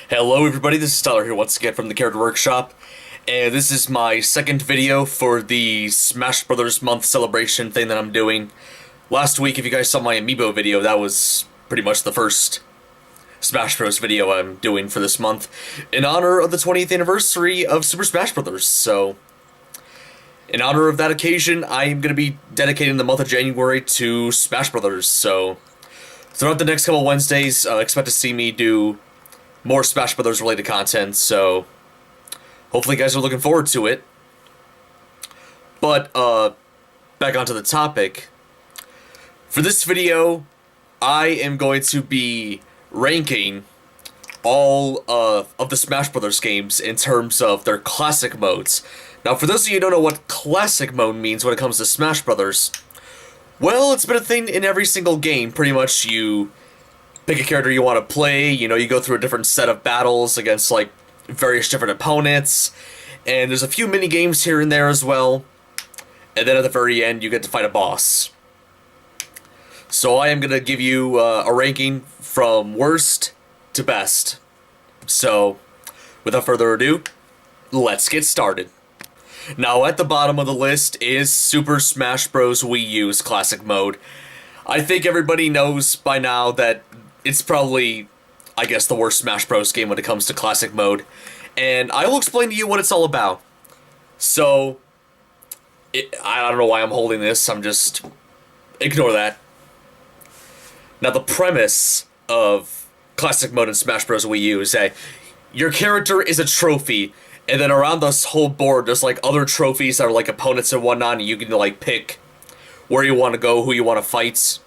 Hello everybody, this is Tyler here once again from the Character Workshop, and this is my second video for the Smash Brothers month celebration thing that I'm doing. Last week, if you guys saw my Amiibo video, that was pretty much the first Smash Bros video I'm doing for this month, in honor of the 20th anniversary of Super Smash Brothers. So, in honor of that occasion, I'm going to be dedicating the month of January to Smash Brothers. So, throughout the next couple Wednesdays, expect to see me do more Smash Brothers related content, so hopefully you guys are looking forward to it. But, back onto the topic. For this video, I am going to be ranking all of the Smash Brothers games in terms of their classic modes. Now, for those of you who don't know what classic mode means when it comes to Smash Brothers, well, it's been a thing in every single game. Pretty much, you pick a character you want to play, you go through a different set of battles against, like, various different opponents, and there's a few mini-games here and there as well, and then at the very end, you get to fight a boss. So I am going to give you a ranking from worst to best. So, without further ado, let's get started. Now, at the bottom of the list is Super Smash Bros. Wii U's classic mode. I think everybody knows by now that it's probably, I guess, the worst Smash Bros. Game when it comes to classic mode. And I will explain to you what it's all about. So, I don't know why I'm holding this, ignore that. Now, the premise of classic mode in Smash Bros. Wii U is that your character is a trophy, and then around this whole board, there's, like, other trophies that are, like, opponents and whatnot, and you can, like, pick where you want to go, who you want to fight.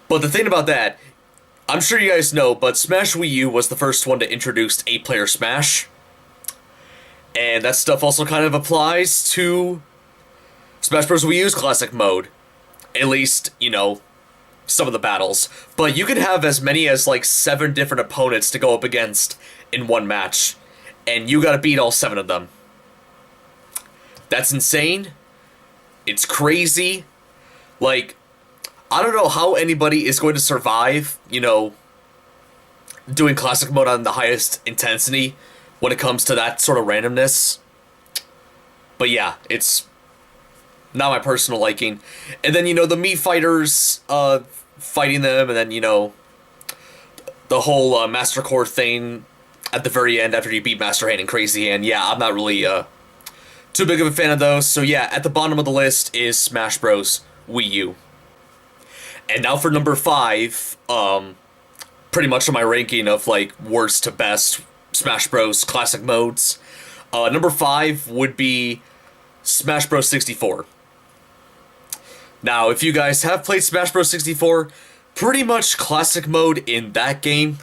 But the thing about that, I'm sure you guys know, but Smash Wii U was the first one to introduce 8-player Smash. And that stuff also kind of applies to Smash Bros. Wii U's classic mode. At least, some of the battles. But you can have as many as, like, 7 different opponents to go up against in one match. And you gotta beat all 7 of them. That's insane. It's crazy. Like, I don't know how anybody is going to survive, doing classic mode on the highest intensity when it comes to that sort of randomness. But yeah, it's not my personal liking. And then, the Mii fighters, fighting them, and then, the whole Master Core thing at the very end after you beat Master Hand and Crazy Hand. Yeah, I'm not really too big of a fan of those. So yeah, at the bottom of the list is Smash Bros. Wii U. And now for number 5, pretty much on my ranking of, like, worst to best Smash Bros. Classic modes. Number 5 would be Smash Bros. 64. Now, if you guys have played Smash Bros. 64, pretty much classic mode in that game,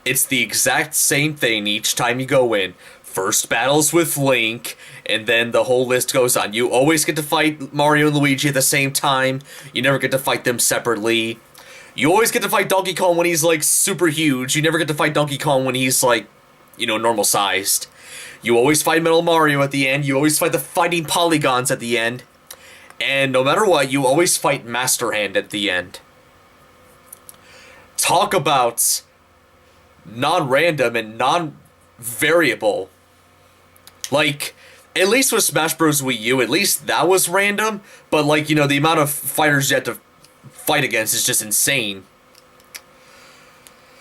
it's the exact same thing each time you go in. First battles with Link, and then the whole list goes on. You always get to fight Mario and Luigi at the same time. You never get to fight them separately. You always get to fight Donkey Kong when he's, like, super huge. You never get to fight Donkey Kong when he's, like, normal sized. You always fight Metal Mario at the end. You always fight the fighting polygons at the end. And no matter what, you always fight Master Hand at the end. Talk about non-random and non-variable. Like, at least with Smash Bros. Wii U, at least that was random, but, like, the amount of fighters you have to fight against is just insane.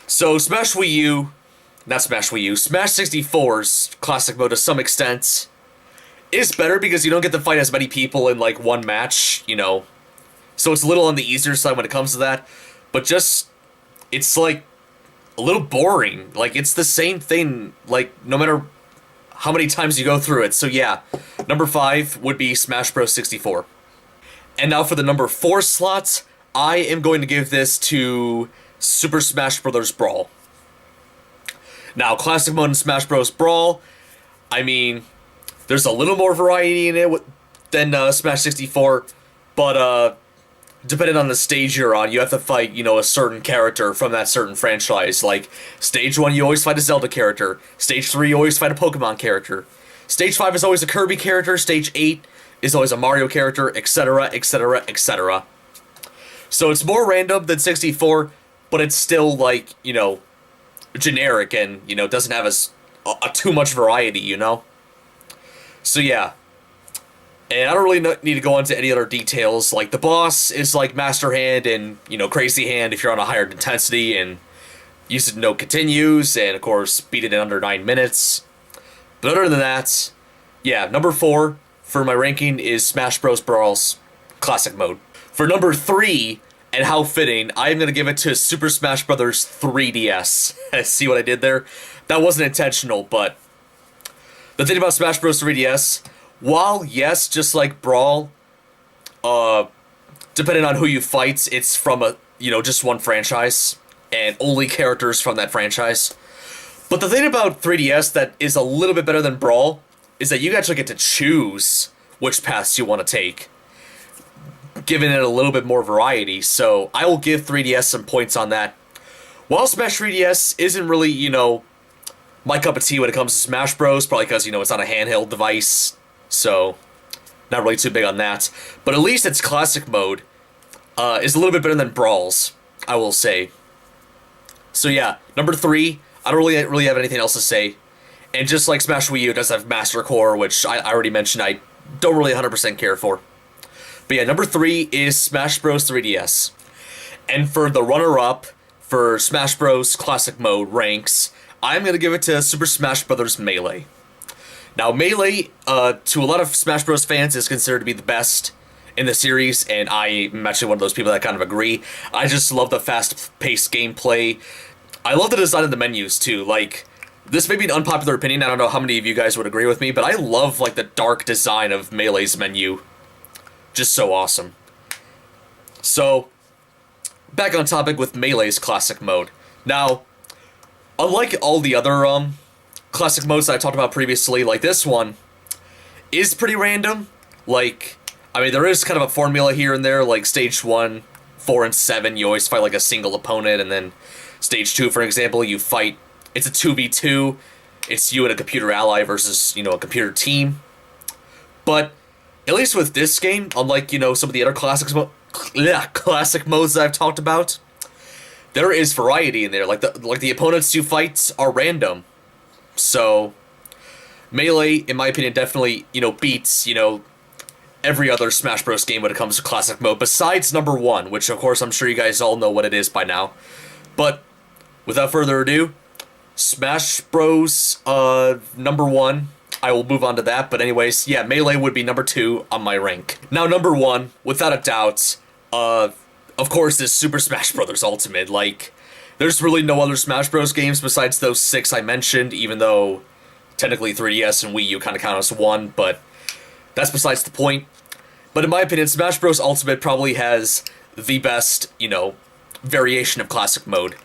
So, Smash 64's classic mode to some extent is better because you don't get to fight as many people in, like, one match, So it's a little on the easier side when it comes to that, but it's, like, a little boring. Like, it's the same thing, like, no matter how many times you go through it. So yeah, number 5 would be Smash Bros. 64. And now for the number 4 slot, I am going to give this to Super Smash Bros. Brawl. Now, classic mode in Smash Bros. Brawl, I mean, there's a little more variety in it than Smash 64, but depending on the stage you're on, you have to fight, a certain character from that certain franchise. Like, Stage 1, you always fight a Zelda character. Stage 3, you always fight a Pokemon character. Stage 5 is always a Kirby character. Stage 8 is always a Mario character, etc., etc., etc. So it's more random than 64, but it's still, like, generic and, doesn't have too much variety, So yeah. And I don't really need to go into any other details. Like, the boss is like Master Hand and, Crazy Hand if you're on a higher intensity, and use it no continues, and of course, beat it in under 9 minutes. But other than that, yeah, number 4 for my ranking is Smash Bros. Brawl's Classic Mode. For number 3, and how fitting, I'm going to give it to Super Smash Bros. 3DS. See what I did there? That wasn't intentional, but the thing about Smash Bros. 3DS, while, yes, just like Brawl, depending on who you fight, it's from just one franchise, and only characters from that franchise. But the thing about 3DS that is a little bit better than Brawl is that you actually get to choose which paths you want to take, giving it a little bit more variety. So I will give 3DS some points on that. While Smash 3DS isn't really, my cup of tea when it comes to Smash Bros, probably because, it's on a handheld device, so not really too big on that. But at least its classic mode is a little bit better than Brawl's, I will say. So yeah, number 3, I don't really have anything else to say. And just like Smash Wii U, it does have Master Core, which I already mentioned I don't really 100% care for. But yeah, number 3 is Smash Bros. 3DS. And for the runner-up for Smash Bros. Classic Mode ranks, I'm going to give it to Super Smash Bros. Melee. Now, Melee, to a lot of Smash Bros. Fans, is considered to be the best in the series, and I'm actually one of those people that kind of agree. I just love the fast-paced gameplay. I love the design of the menus, too. Like, this may be an unpopular opinion, I don't know how many of you guys would agree with me, but I love, like, the dark design of Melee's menu. Just so awesome. So, back on topic with Melee's classic mode. Now, unlike all the other classic modes that I talked about previously, like, this one is pretty random. Like, I mean, there is kind of a formula here and there, like stage 1, 4, and 7, you always fight like a single opponent, and then stage 2, for example, you fight, it's a 2v2, it's you and a computer ally versus, a computer team. But at least with this game, unlike, some of the other classic modes that I've talked about, there is variety in there. Like the opponents you fight are random. So Melee, in my opinion, definitely, beats, every other Smash Bros. Game when it comes to classic mode, besides number 1, which of course I'm sure you guys all know what it is by now. But without further ado, Smash Bros. Number 1. I will move on to that, but anyways, yeah, Melee would be number 2 on my rank. Now, number 1, without a doubt, of course, is Super Smash Bros. Ultimate. Like, there's really no other Smash Bros. Games besides those 6 I mentioned, even though technically 3DS and Wii U kind of count as one, but that's besides the point. But in my opinion, Smash Bros. Ultimate probably has the best, variation of classic mode.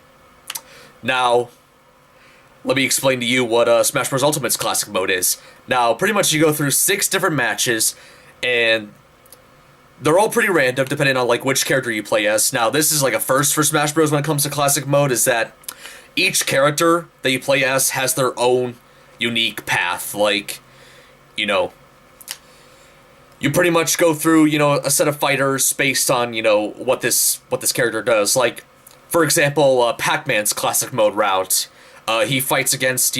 Now, let me explain to you what Smash Bros. Ultimate's classic mode is. Now, pretty much you go through 6 different matches, and they're all pretty random, depending on like which character you play as. Now, this is like a first for Smash Bros. When it comes to classic mode, is that each character that you play as has their own unique path. Like, you pretty much go through, a set of fighters based on, what this character does. Like, for example, Pac-Man's classic mode route. He fights against,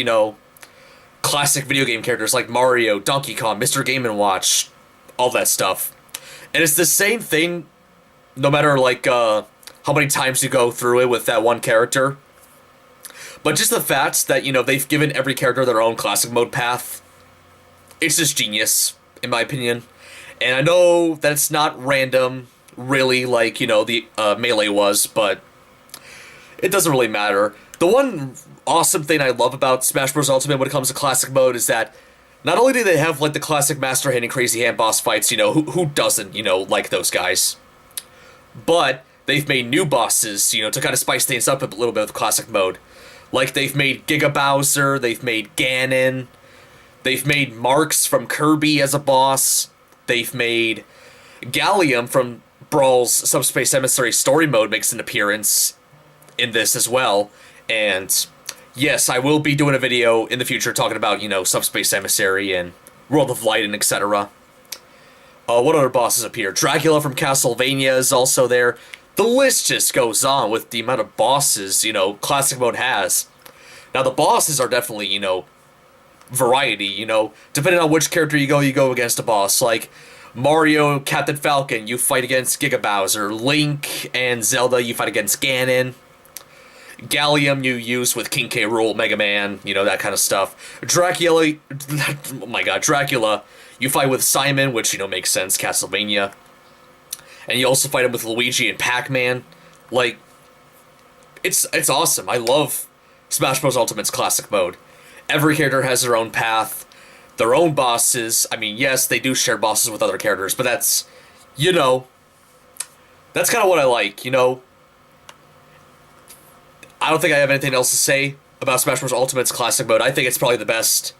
classic video game characters like Mario, Donkey Kong, Mr. Game & Watch, all that stuff. And it's the same thing, no matter, like, how many times you go through it with that one character. But just the fact that, they've given every character their own classic mode path, it's just genius, in my opinion. And I know that it's not random, really, like, the Melee was, but it doesn't really matter. The one awesome thing I love about Smash Bros. Ultimate when it comes to classic mode is that not only do they have, like, the classic Master Hand and Crazy Hand boss fights, who doesn't, like those guys, but they've made new bosses, to kind of spice things up a little bit with classic mode. Like, they've made Giga Bowser, they've made Ganon, they've made Marks from Kirby as a boss, they've made Gallium from Brawl's Subspace Emissary story mode makes an appearance in this as well. And yes, I will be doing a video in the future talking about, Subspace Emissary and World of Light and etc. What other bosses appear? Dracula from Castlevania is also there. The list just goes on with the amount of bosses, classic mode has. Now, the bosses are definitely, variety, depending on which character you go against a boss. Like, Mario, Captain Falcon, you fight against Giga Bowser. Link and Zelda, you fight against Ganon. Gallium you use with King K. Rool, Mega Man, that kind of stuff. Dracula, oh my god, Dracula, you fight with Simon, which, makes sense, Castlevania. And you also fight him with Luigi and Pac-Man. Like, it's awesome. I love Smash Bros. Ultimate's classic mode. Every character has their own path, their own bosses. I mean, yes, they do share bosses with other characters, but that's, that's kind of what I like, I don't think I have anything else to say about Smash Bros. Ultimate's classic mode. I think it's probably the best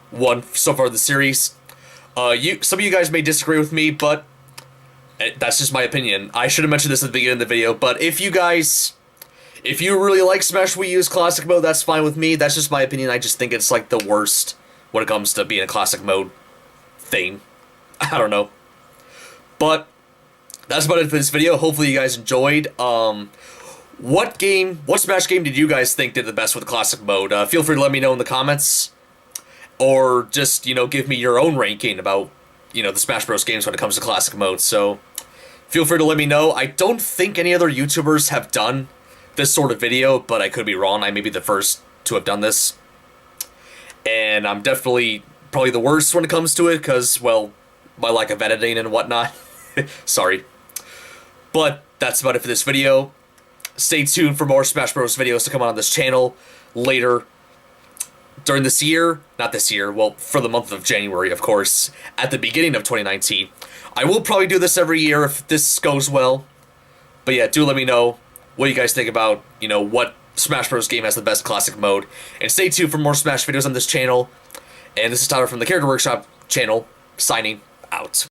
one so far in the series. Some of you guys may disagree with me, but that's just my opinion. I should have mentioned this at the beginning of the video, but if you really like Smash Wii U's classic mode, that's fine with me. That's just my opinion. I just think it's like the worst when it comes to being a classic mode thing. I don't know. But that's about it for this video. Hopefully you guys enjoyed. What Smash game did you guys think did the best with classic mode? Feel free to let me know in the comments. Or just, give me your own ranking about, the Smash Bros. Games when it comes to classic mode. So, feel free to let me know. I don't think any other YouTubers have done this sort of video, but I could be wrong. I may be the first to have done this. And I'm definitely probably the worst when it comes to it, because, well, my lack of editing and whatnot. Sorry. But that's about it for this video. Stay tuned for more Smash Bros. Videos to come on this channel later during this year. Not this year, well, for the month of January, of course, at the beginning of 2019. I will probably do this every year if this goes well. But yeah, do let me know what you guys think about, what Smash Bros. Game has the best classic mode. And stay tuned for more Smash videos on this channel. And this is Tyler from the Character Workshop channel, signing out.